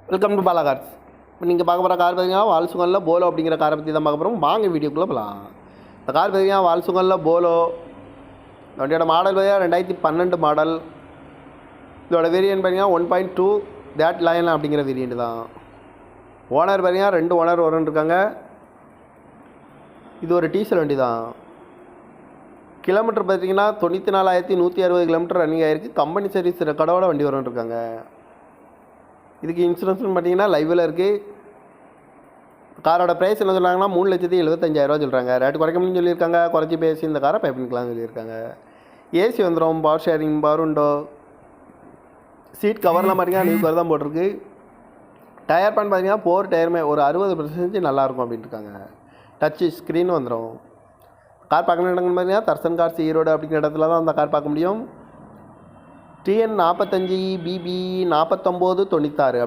Welcome to Bala cars. இப்போ நீங்கள் பார்க்க போகிற கார் பார்த்தீங்கன்னா வால்சுகனில் போலோ அப்படிங்கிற காரை பற்றி தான் பார்க்க போகிறோம். வாங்க வீடியோக்குள்ளே போகலாம். இந்த கார் பார்த்தீங்கன்னா வால்சுகனில் போலோ. வண்டியோட மாடல் பார்த்தீங்கன்னா 2012 மாடல். இதோட வேரியன்ட் பார்த்தீங்கன்னா 1.2 தேட் லைன் அப்படிங்கிற வேரியன்ட் தான். ஓனர் பார்த்தீங்கன்னா 2 ஓனர் இருக்காங்க. இது ஒரு டீசல் வண்டி தான். கிலோமீட்டர் பார்த்தீங்கன்னா 94,160 கிலோமீட்டர் ரன்னிங் ஆகிருக்கு. கம்பெனி சர்வீஸ் ரெக்கார்டோட வண்டி இருக்காங்க. இதுக்கு இன்சூரன்ஸ்னு பார்த்தீங்கன்னா லைவில் இருக்குது. காரோட ப்ரைஸ் என்ன சொல்கிறாங்கன்னா 3,75,000 சொல்கிறாங்க. ரேட்டு குறைக்க முடியும்னு சொல்லியிருக்காங்க. குறைச்சி பேசி இந்த காரை பை பண்ணிக்கலாம்னு சொல்லியிருக்காங்க. ஏசி வந்துடும், power steering, power window, seat கவர்லாம் பார்த்தீங்கன்னா நியூ கவர் தான் போட்டிருக்கு. டயர் பேன் பார்த்தீங்கன்னா 4 டயருமே ஒரு 60% நல்லாயிருக்கும் அப்படின்ட்டு இருக்காங்க. டச்சு ஸ்க்ரீன் வந்துடும். கார் பார்க்கணும் இடங்கள்னு பார்த்தீங்கன்னா தர்சன் கார்ஸ் ஈரோடு அப்படிங்கிற இடத்துல தான் அந்த கார் பார்க்க முடியும். TN 45 BB 4996 அப்படி